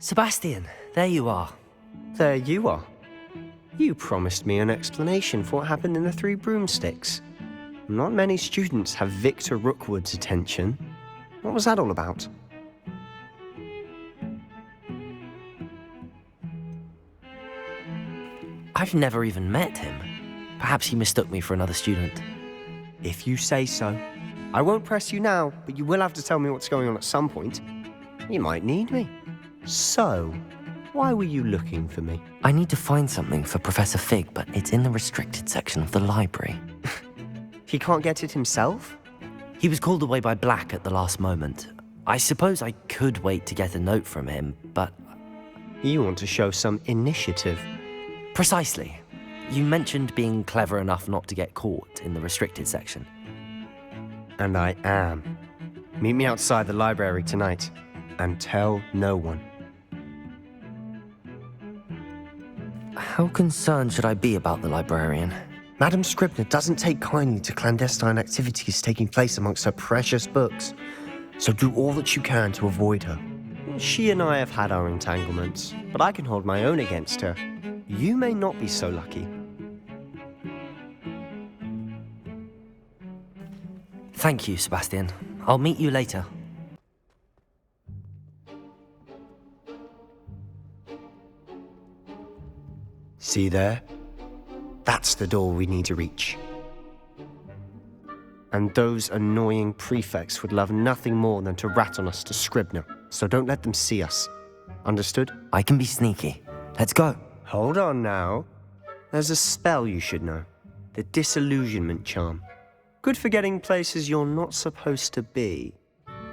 Sebastian, there you are. There you are. You promised me an explanation for what happened in the Three Broomsticks. Not many students have Victor Rookwood's attention. What was that all about? I've never even met him. Perhaps he mistook me for another student. If you say so. I won't press you now, but you will have to tell me what's going on at some point. You might need me. So, why were you looking for me? I need to find something for Professor Fig, but it's in the restricted section of the library. He can't get it himself? He was called away by Black at the last moment. I suppose I could wait to get a note from him, but... You want to show some initiative. Precisely. You mentioned being clever enough not to get caught in the restricted section. And I am. Meet me outside the library tonight, and tell no one. How concerned should I be about the librarian? Madam Scribner doesn't take kindly to clandestine activities taking place amongst her precious books, so do all that you can to avoid her. She and I have had our entanglements, but I can hold my own against her. You may not be so lucky. Thank you, Sebastian. I'll meet you later. See there? That's the door we need to reach. And those annoying prefects would love nothing more than to rat on us to Scribner, so don't let them see us. Understood? I can be sneaky. Let's go. Hold on now. There's a spell you should know. The Disillusionment Charm. Good for getting places you're not supposed to be.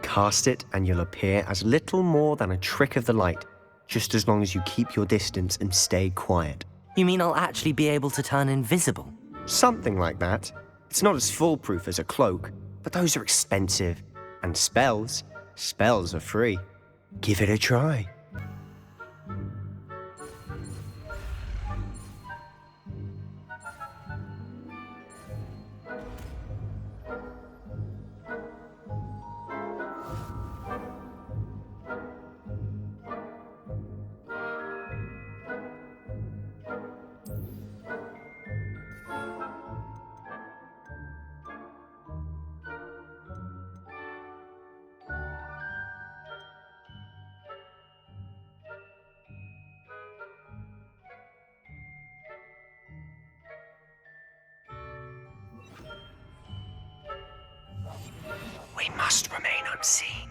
Cast it and you'll appear as little more than a trick of the light, just as long as you keep your distance and stay quiet. You mean I'll actually be able to turn invisible? Something like that. It's not as foolproof as a cloak, but those are expensive. And spells are free. Give it a try. We must remain unseen.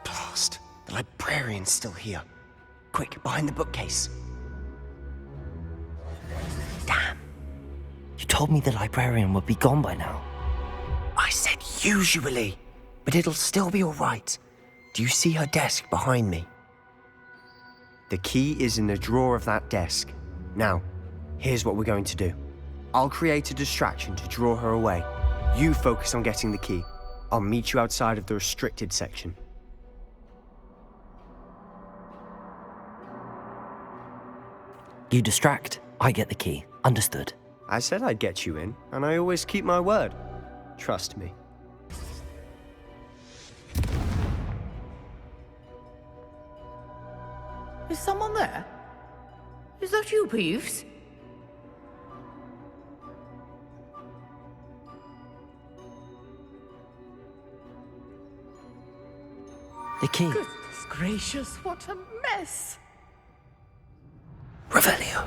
Blast! The librarian's still here. Quick, behind the bookcase. Damn. You told me the librarian would be gone by now. I said usually, but it'll still be all right. Do you see her desk behind me? The key is in the drawer of that desk. Now, here's what we're going to do. I'll create a distraction to draw her away. You focus on getting the key. I'll meet you outside of the restricted section. You distract, I get the key. Understood. I said I'd get you in, and I always keep my word. Trust me. Is someone there? Is that you, Peeves? The key. Goodness gracious, what a mess! Revelio.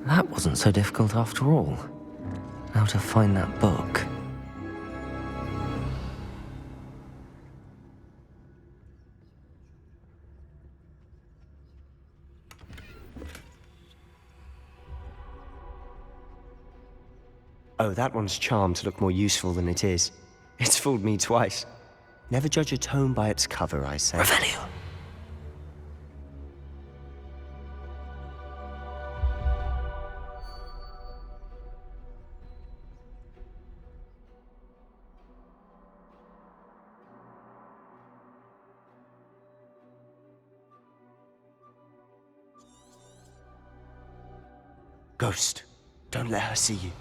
That wasn't so difficult after all. How to find that book. Oh, that one's charmed to look more useful than it is. It's fooled me twice. Never judge a tome by its cover, I say. Revelio. Ghost, don't let her see you.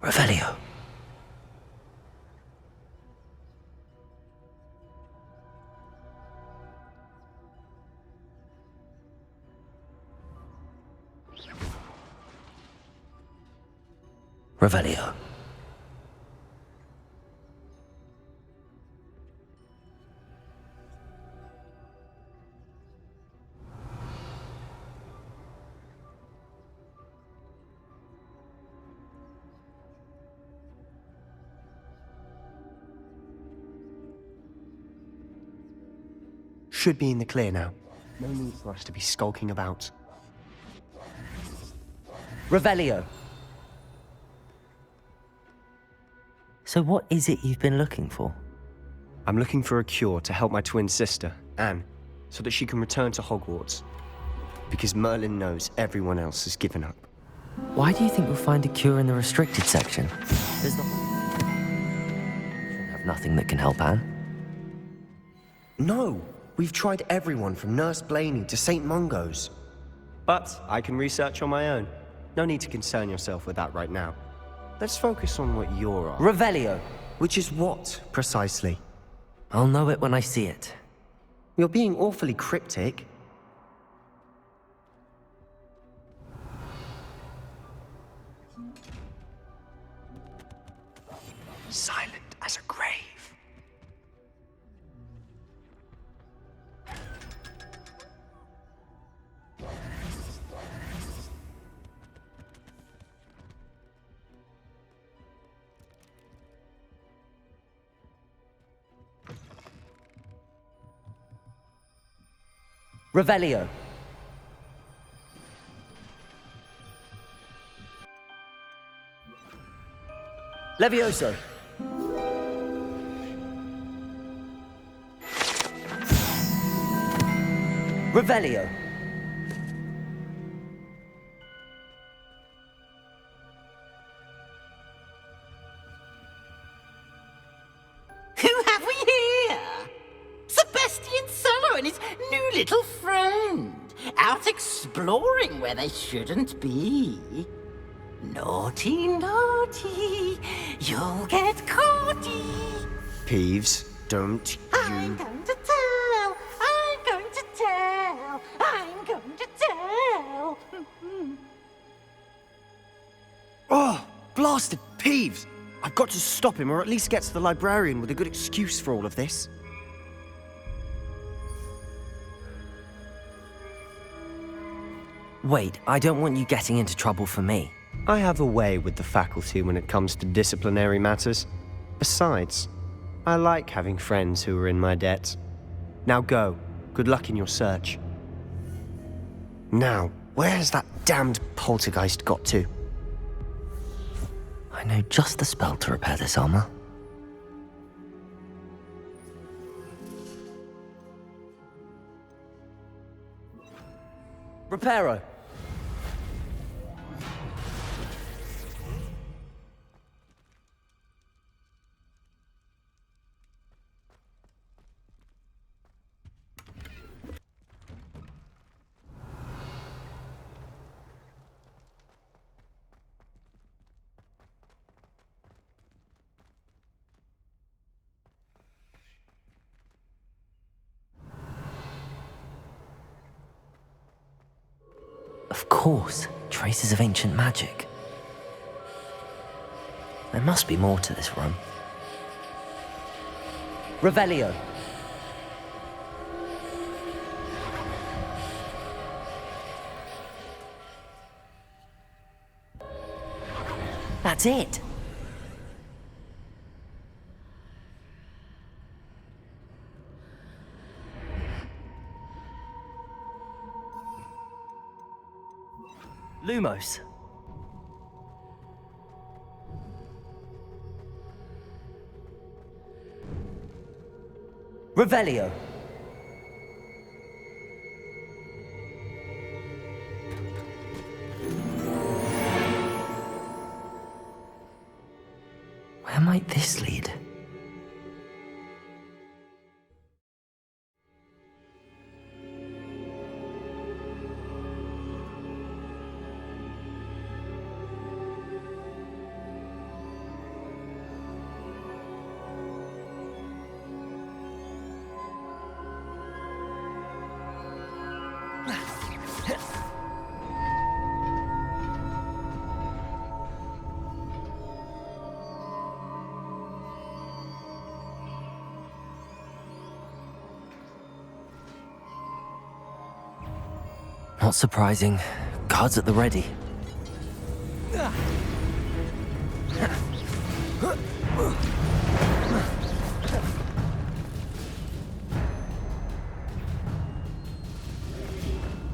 Revelio. Revelio. Should be in the clear now. No need for us to be skulking about. Revelio. So what is it you've been looking for? I'm looking for a cure to help my twin sister, Anne, so that she can return to Hogwarts. Because Merlin knows everyone else has given up. Why do you think you'll find a cure in the restricted section? There's not... have nothing that can help Anne. No! We've tried everyone from Nurse Blaney to St. Mungo's. But I can research on my own. No need to concern yourself with that right now. Let's focus on what you're after. Revelio. Which is what, precisely? I'll know it when I see it. You're being awfully cryptic. Silent as a grave. Revelio. Levioso. Revelio. Who have we here? Sebastian Sallow and his new little friend, out exploring where they shouldn't be. Naughty, naughty, you'll get caughty. Peeves, don't I'm you... going to tell, I'm going to tell, I'm going to tell. Oh, blasted Peeves! I've got to stop him, or at least get to the librarian with a good excuse for all of this. Wait, I don't want you getting into trouble for me. I have a way with the faculty when it comes to disciplinary matters. Besides, I like having friends who are in my debt. Now go. Good luck in your search. Now, where has that damned poltergeist got to? I know just the spell to repair this armor. Reparo. Of course, traces of ancient magic. There must be more to this room. Revelio. That's it. Lumos. Revelio. Where might this lead? Not surprising. Guards at the ready.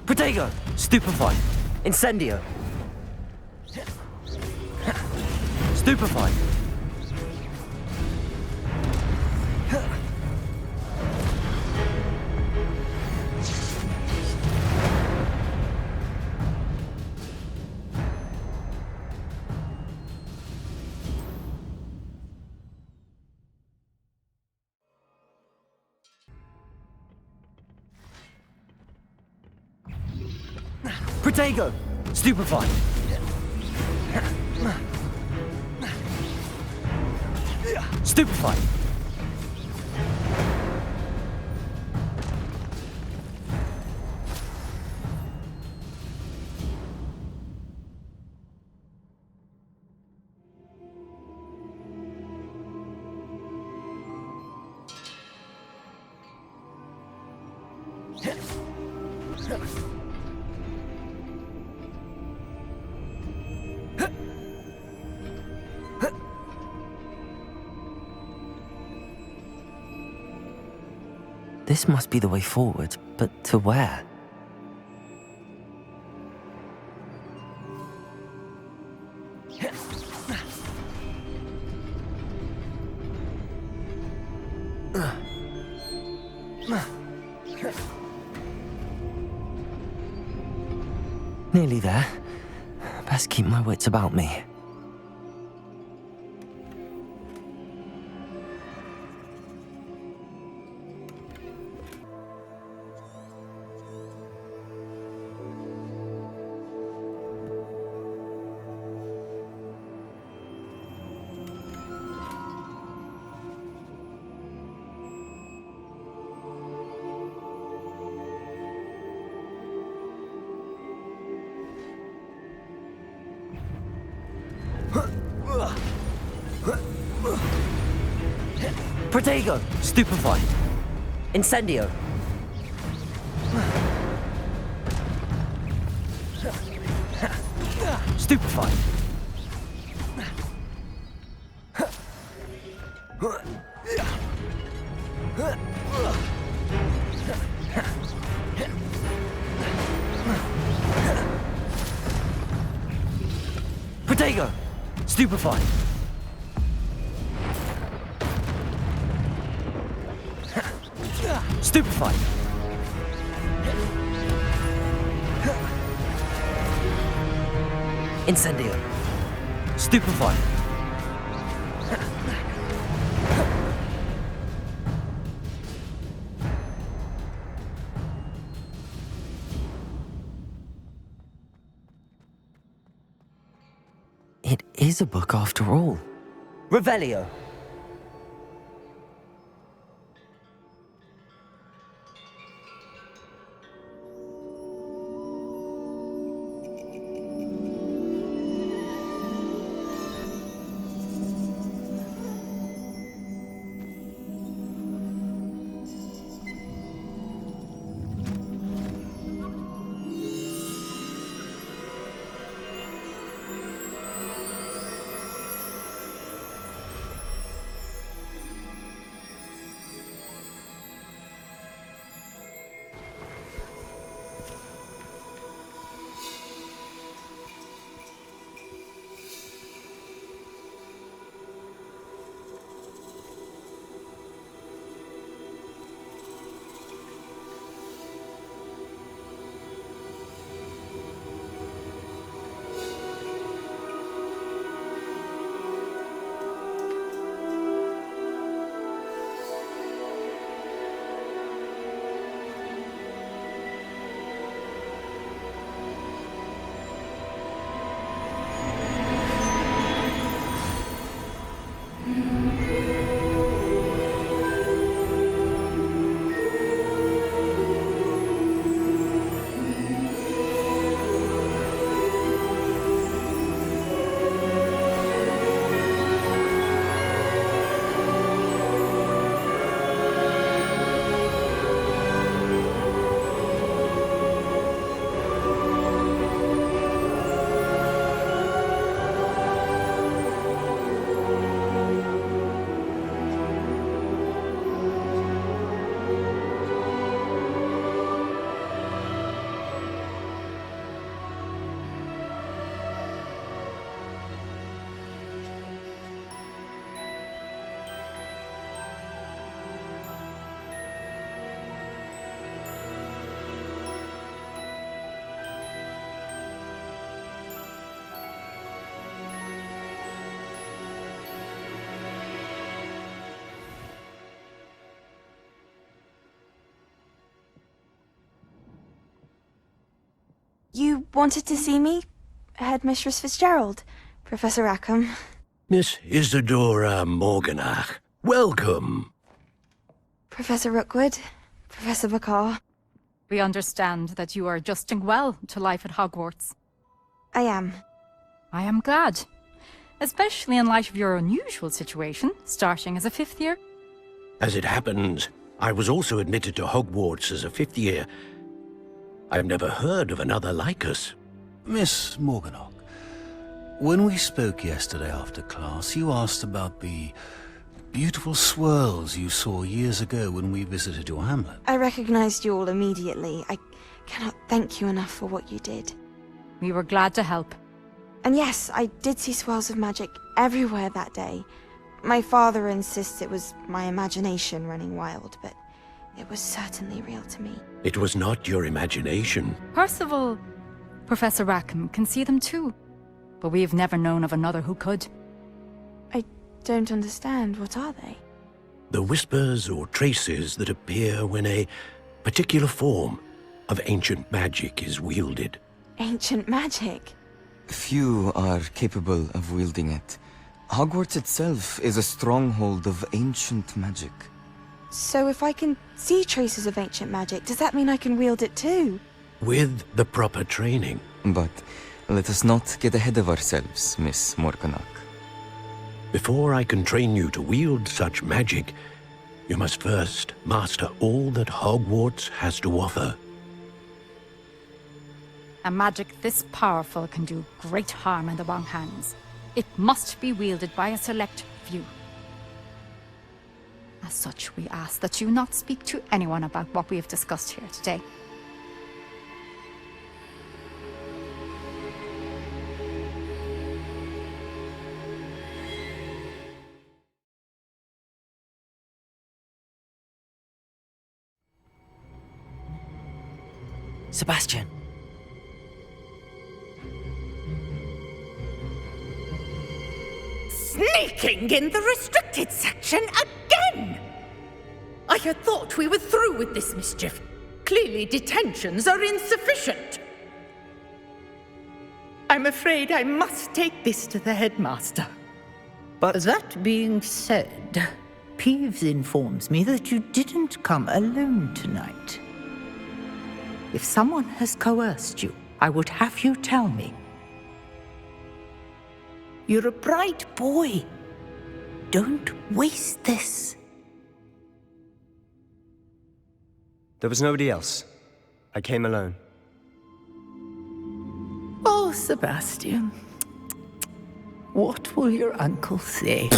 Protego! Stupefy! Incendio! Stupefy! Protego! Stupefy! Stupefy! This must be the way forward, but to where? Nearly there. Best keep my wits about me. Protego! Stupefy! Incendio! Stupefy! Protego! Stupefy! Stupefy! Incendio! Stupefy! It is a book after all. Revelio! You wanted to see me? Headmistress Fitzgerald, Professor Rackham. Miss Isadora Morganach, welcome. Professor Rookwood, Professor Bakar. We understand that you are adjusting well to life at Hogwarts. I am. I am glad. Especially in light of your unusual situation, starting as a 5th year. As it happens, I was also admitted to Hogwarts as a 5th year. I've never heard of another like us. Miss Morganach, when we spoke yesterday after class, you asked about the beautiful swirls you saw years ago when we visited your hamlet. I recognized you all immediately. I cannot thank you enough for what you did. We were glad to help. And yes, I did see swirls of magic everywhere that day. My father insists it was my imagination running wild, but it was certainly real to me. It was not your imagination. Percival, Professor Rackham can see them too. But we have never known of another who could. I don't understand. What are they? The whispers or traces that appear when a particular form of ancient magic is wielded. Ancient magic? Few are capable of wielding it. Hogwarts itself is a stronghold of ancient magic. So if I can see traces of ancient magic, does that mean I can wield it too? With the proper training. But let us not get ahead of ourselves, Miss Morganach. Before I can train you to wield such magic, you must first master all that Hogwarts has to offer. A magic this powerful can do great harm in the wrong hands. It must be wielded by a select few. As such, we ask that you not speak to anyone about what we have discussed here today. Sebastian. Sneaking in the restricted section again! I had thought we were through with this mischief. Clearly detentions are insufficient. I'm afraid I must take this to the headmaster. But that being said, Peeves informs me that you didn't come alone tonight. If someone has coerced you, I would have you tell me. You're a bright boy. Don't waste this. There was nobody else. I came alone. Oh, Sebastian. What will your uncle say?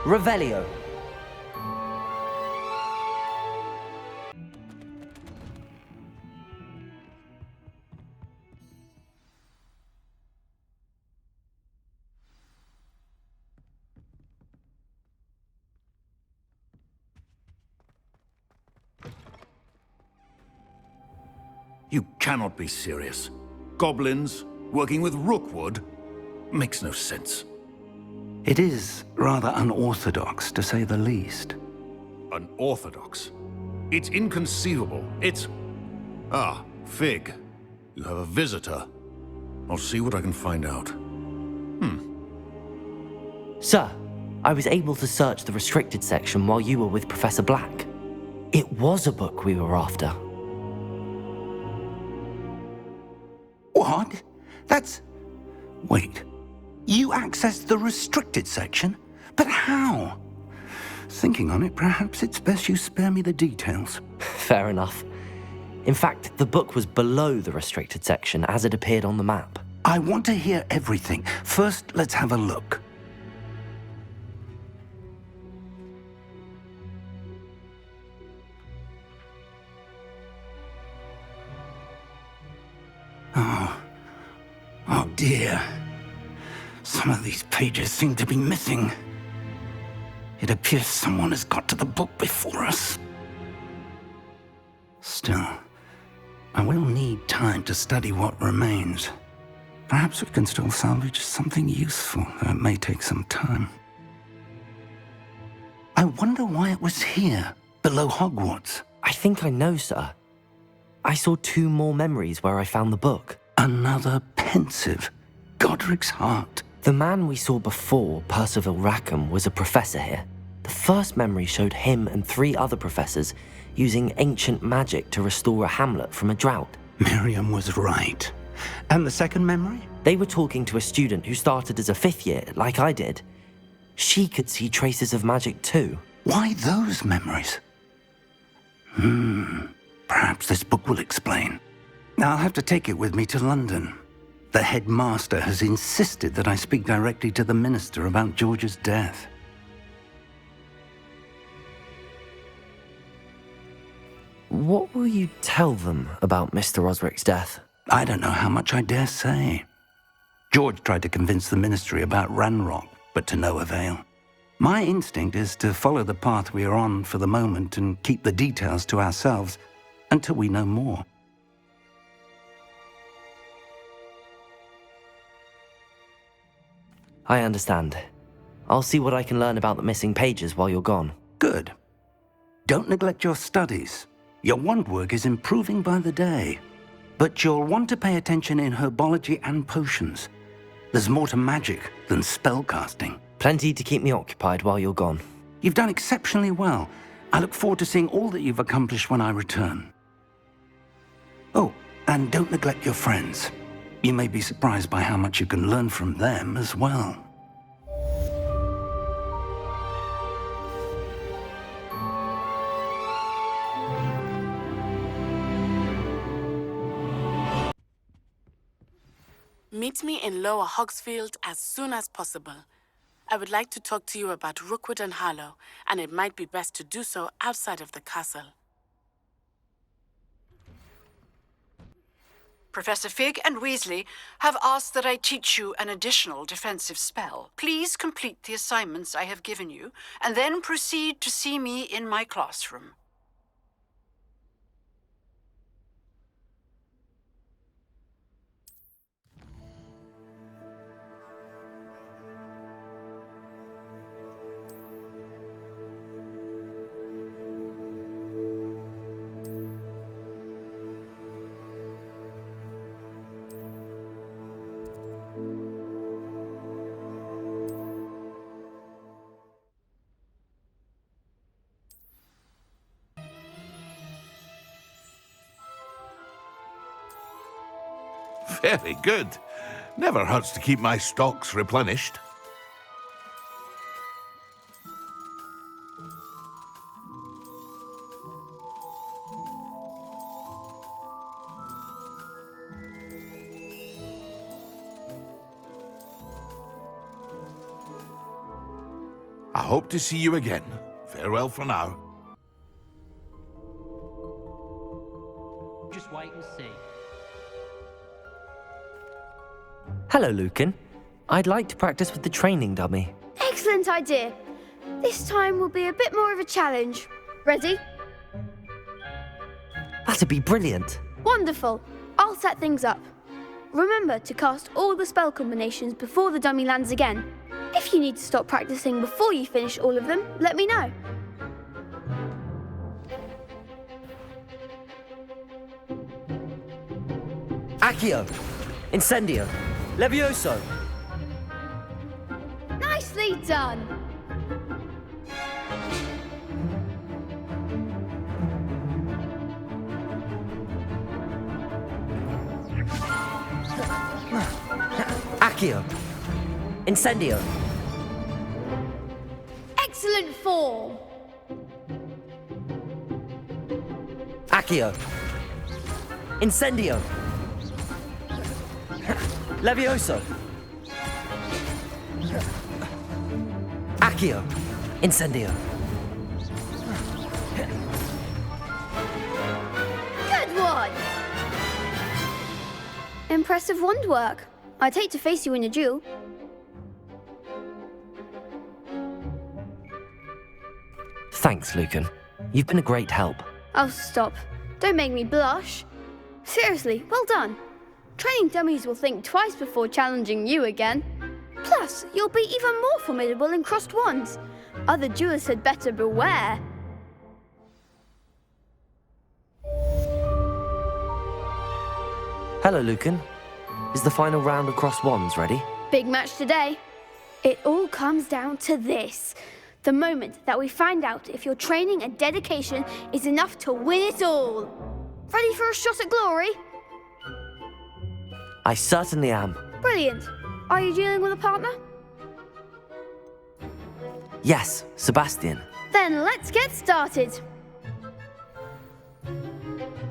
Revelio. You cannot be serious. Goblins working with Rookwood? Makes no sense. It is rather unorthodox, to say the least. Unorthodox? It's inconceivable. It's... Ah, Fig. You have a visitor. I'll see what I can find out. Sir, I was able to search the restricted section while you were with Professor Black. It was a book we were after. What? That's... Wait. You accessed the restricted section? But how? Thinking on it, perhaps it's best you spare me the details. Fair enough. In fact, the book was below the restricted section as it appeared on the map. I want to hear everything. First, let's have a look. Oh dear. Some of these pages seem to be missing. It appears someone has got to the book before us. Still, I will need time to study what remains. Perhaps we can still salvage something useful, though it may take some time. I wonder why it was here, below Hogwarts. I think I know, sir. I saw 2 more memories where I found the book. Another pensive. Godric's heart. The man we saw before, Percival Rackham, was a professor here. The first memory showed him and 3 other professors using ancient magic to restore a hamlet from a drought. Miriam was right. And the second memory? They were talking to a student who started as a 5th year, like I did. She could see traces of magic too. Why those memories? Perhaps this book will explain. I'll have to take it with me to London. The headmaster has insisted that I speak directly to the minister about George's death. What will you tell them about Mr. Osric's death? I don't know how much I dare say. George tried to convince the ministry about Ranrock, but to no avail. My instinct is to follow the path we are on for the moment and keep the details to ourselves until we know more. I understand. I'll see what I can learn about the missing pages while you're gone. Good. Don't neglect your studies. Your wand work is improving by the day. But you'll want to pay attention in herbology and potions. There's more to magic than spellcasting. Plenty to keep me occupied while you're gone. You've done exceptionally well. I look forward to seeing all that you've accomplished when I return. Oh, and don't neglect your friends. You may be surprised by how much you can learn from them as well. Meet me in Lower Hogsfield as soon as possible. I would like to talk to you about Rookwood and Harlow, and it might be best to do so outside of the castle. Professor Fig and Weasley have asked that I teach you an additional defensive spell. Please complete the assignments I have given you, and then proceed to see me in my classroom. Very good. Never hurts to keep my stocks replenished. I hope to see you again. Farewell for now. Just wait and see. Hello, Lucan. I'd like to practice with the training dummy. Excellent idea. This time will be a bit more of a challenge. Ready? That'd be brilliant. Wonderful. I'll set things up. Remember to cast all the spell combinations before the dummy lands again. If you need to stop practicing before you finish all of them, let me know. Accio! Incendio! Levioso! Nicely done! Accio! Incendio! Excellent form! Accio! Incendio! Levioso! Accio! Incendio! Good one! Impressive wand work. I'd hate to face you in a duel. Thanks, Lucan. You've been a great help. Oh, stop. Don't make me blush. Seriously, well done. Training dummies will think twice before challenging you again. Plus, you'll be even more formidable in crossed wands. Other duelists had better beware. Hello, Lucan. Is the final round of cross wands ready? Big match today. It all comes down to this. The moment that we find out if your training and dedication is enough to win it all. Ready for a shot at glory? I certainly am. Brilliant. Are you dealing with a partner? Yes, Sebastian. Then let's get started.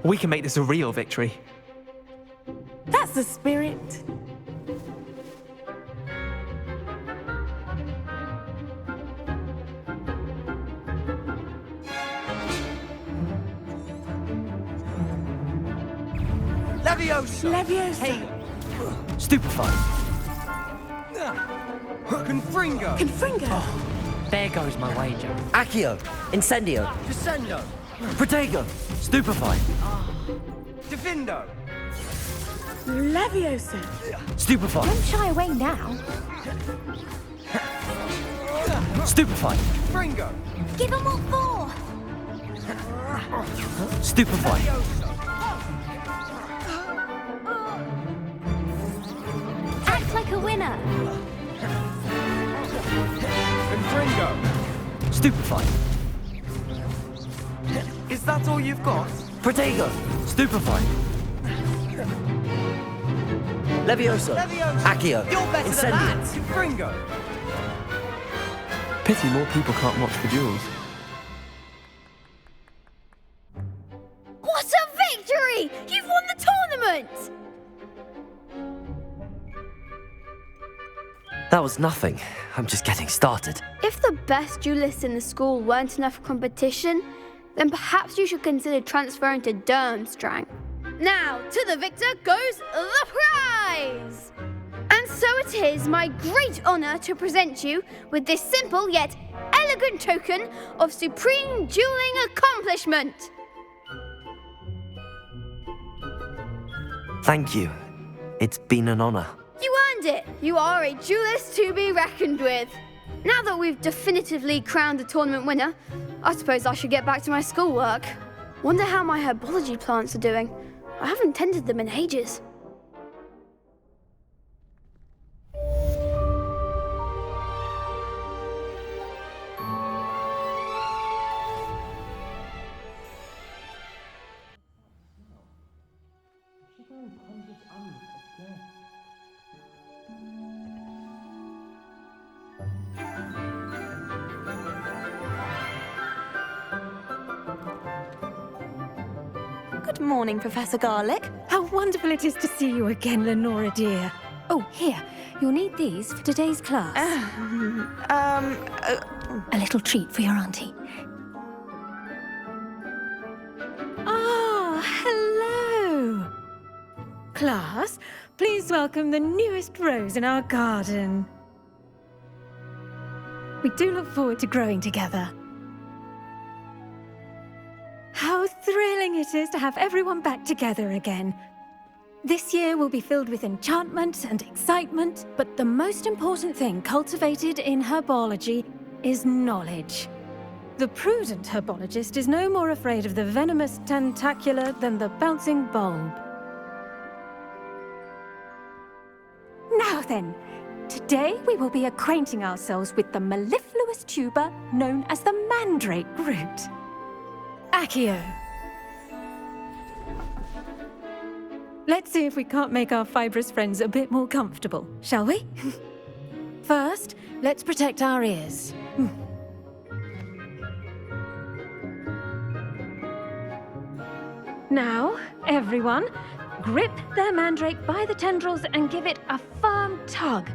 We can make this a real victory. That's the spirit. Leviosa! Hey, Stupefy. Confringo! Confringo. There goes my wager. Accio. Incendio. Descendo! Protego. Stupefy. Divindo! Leviosa. Stupefy. Don't shy away now. Stupefy. Fringo! Give them what for. Stupefy. Act like a winner. Confringo! Stupefy. Is that all you've got? Protego. Stupefy. Leviosa. Accio. You're better than that! Incendio. Confringo! Pity more people can't watch the duels. What a victory! You've won the tournament! That was nothing. I'm just getting started. If the best duelists in the school weren't enough competition, then perhaps you should consider transferring to Durmstrang. Now, to the victor goes the prize! And so it is my great honour to present you with this simple yet elegant token of supreme dueling accomplishment. Thank you. It's been an honor. You earned it. You are a duelist to be reckoned with. Now that we've definitively crowned the tournament winner, I suppose I should get back to my schoolwork. Wonder how my herbology plants are doing. I haven't tended them in ages. Good morning, Professor Garlick. How wonderful it is to see you again, Lenora dear. Oh, here. You'll need these for today's class. A little treat for your auntie. Ah, hello. Class, please welcome the newest rose in our garden. We do look forward to growing together. How thrilling it is to have everyone back together again. This year will be filled with enchantment and excitement, but the most important thing cultivated in herbology is knowledge. The prudent herbologist is no more afraid of the venomous tentacula than the bouncing bulb. Now then, today we will be acquainting ourselves with the mellifluous tuber known as the mandrake root. Accio. Let's see if we can't make our fibrous friends a bit more comfortable, shall we? First, let's protect our ears. Now, everyone, grip their mandrake by the tendrils and give it a firm tug.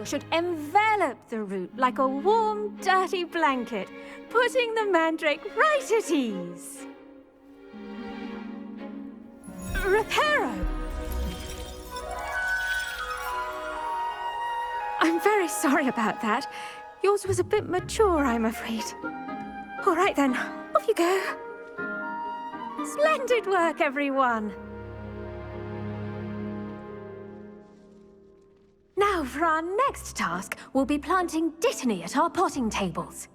should envelop the root like a warm, dirty blanket, putting the mandrake right at ease. Reparo! I'm very sorry about that. Yours was a bit mature, I'm afraid. All right then, off you go. Splendid work, everyone! Now, for our next task, we'll be planting dittany at our potting tables.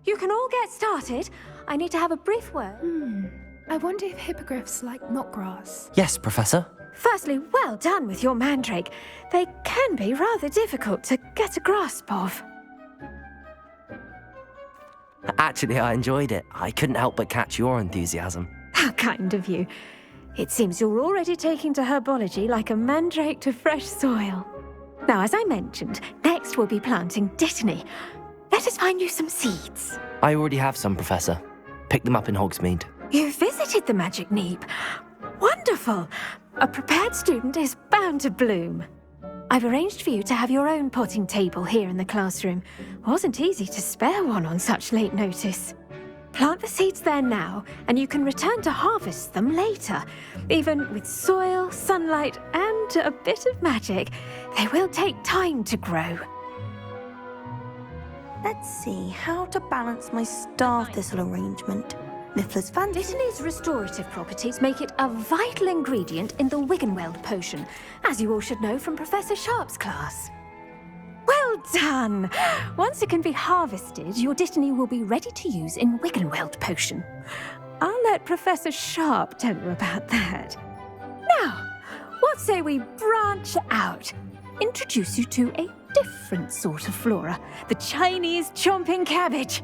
You can all get started. I need to have a brief word. I wonder if hippogriffs like knotgrass. Yes, Professor. Firstly, well done with your mandrake. They can be rather difficult to get a grasp of. Actually, I enjoyed it. I couldn't help but catch your enthusiasm. How kind of you. It seems you're already taking to herbology like a mandrake to fresh soil. Now, as I mentioned, next we'll be planting dittany. Let us find you some seeds. I already have some, Professor. Picked them up in Hogsmeade. You visited the Magic Neep. Wonderful! A prepared student is bound to bloom. I've arranged for you to have your own potting table here in the classroom. Wasn't easy to spare one on such late notice. Plant the seeds there now, and you can return to harvest them later. Even with soil, sunlight, and a bit of magic, they will take time to grow. Let's see how to balance my star thistle arrangement. Niffler's fancy. Dittany's restorative properties make it a vital ingredient in the Wiggenweld potion, as you all should know from Professor Sharp's class. Well done! Once it can be harvested, your dittany will be ready to use in Wiggenweld potion. I'll let Professor Sharp tell you about that. Now, what say we branch out? Introduce you to a different sort of flora, the Chinese chomping cabbage.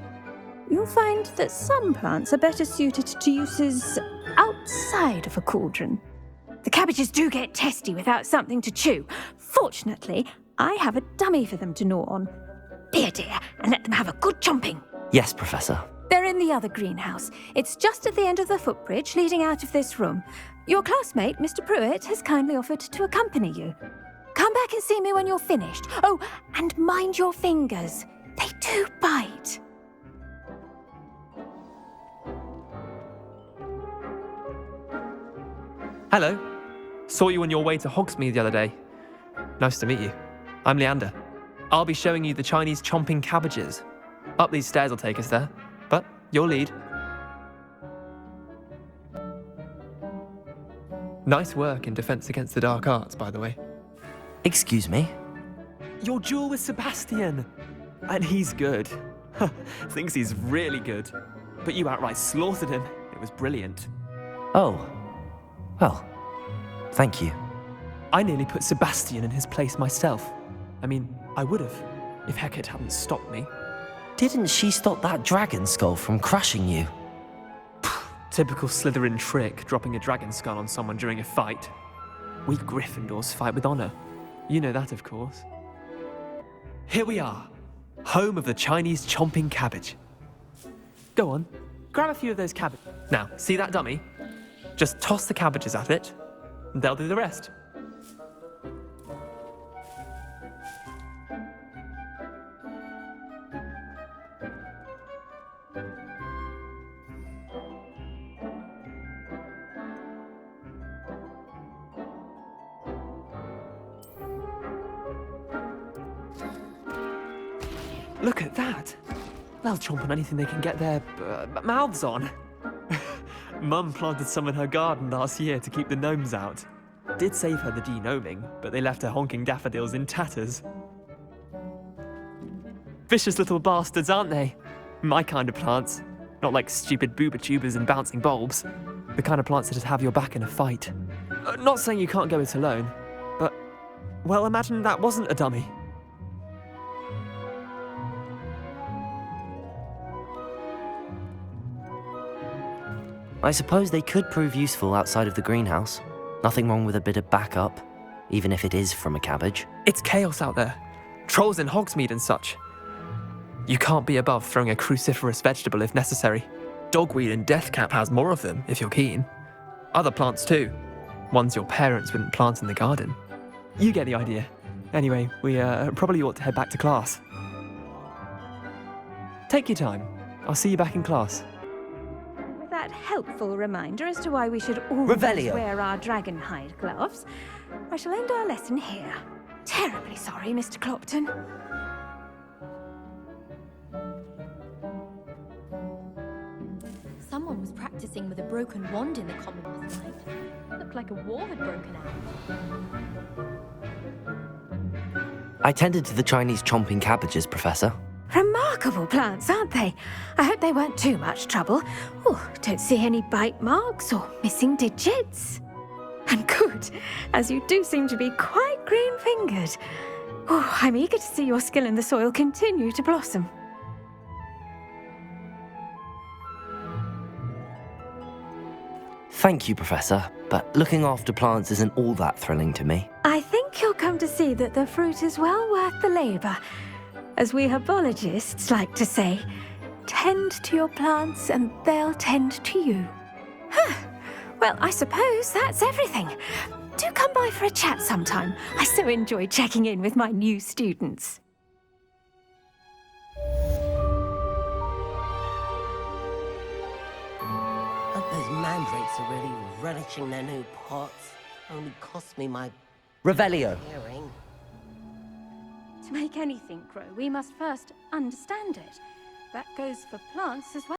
You'll find that some plants are better suited to uses outside of a cauldron. The cabbages do get testy without something to chew. Fortunately, I have a dummy for them to gnaw on. Be a dear and let them have a good chomping. Yes, Professor. They're in the other greenhouse. It's just at the end of the footbridge leading out of this room. Your classmate, Mr. Pruitt, has kindly offered to accompany you. Come back and see me when you're finished. Oh, and mind your fingers. They do bite. Hello. Saw you on your way to Hogsmeade the other day. Nice to meet you. I'm Leander. I'll be showing you the Chinese chomping cabbages. Up these stairs will take us there, but you'll lead. Nice work in Defense Against the Dark Arts, by the way. Excuse me? Your duel with Sebastian! And he's good. Thinks he's really good. But you outright slaughtered him. It was brilliant. Oh. Well, thank you. I nearly put Sebastian in his place myself. I mean, I would have, if Hecate hadn't stopped me. Didn't she stop that dragon skull from crushing you? Typical Slytherin trick, dropping a dragon skull on someone during a fight. We Gryffindors fight with honor. You know that, of course. Here we are, home of the Chinese chomping cabbage. Go on, grab a few of those cabbages. Now, see that dummy? Just toss the cabbages at it, and they'll do the rest. Look at that! They'll chomp on anything they can get their mouths on. Mum planted some in her garden last year to keep the gnomes out. Did save her the de-gnoming, but they left her honking daffodils in tatters. Vicious little bastards, aren't they? My kind of plants. Not like stupid booba tubers and bouncing bulbs. The kind of plants that just have your back in a fight. Not saying you can't go it alone, but, well, imagine that wasn't a dummy. I suppose they could prove useful outside of the greenhouse. Nothing wrong with a bit of backup, even if it is from a cabbage. It's chaos out there. Trolls in Hogsmeade and such. You can't be above throwing a cruciferous vegetable if necessary. Dogweed and deathcap has more of them, if you're keen. Other plants too. Ones your parents wouldn't plant in the garden. You get the idea. Anyway, we probably ought to head back to class. Take your time. I'll see you back in class. With that helpful reminder as to why we should always Revelio. wear our dragon hide gloves, I shall end our lesson here. Terribly sorry, Mr. Clopton. Someone was practicing with a broken wand in the common last night. Looked like a war had broken out. I tended to the Chinese chomping cabbages, Professor. Remarkable plants, aren't they? I hope they weren't too much trouble. Oh, don't see any bite marks or missing digits. And good, as you do seem to be quite green-fingered. Oh, I'm eager to see your skill in the soil continue to blossom. Thank you, Professor, but looking after plants isn't all that thrilling to me. I think you'll come to see that the fruit is well worth the labour. As we herbologists like to say, tend to your plants and they'll tend to you. Huh. Well, I suppose that's everything. Do come by for a chat sometime. I so enjoy checking in with my new students. Hope those mandrakes are really relishing their new pots. Only cost me my Revelio. hearing. To make anything grow, we must first understand it. That goes for plants as well.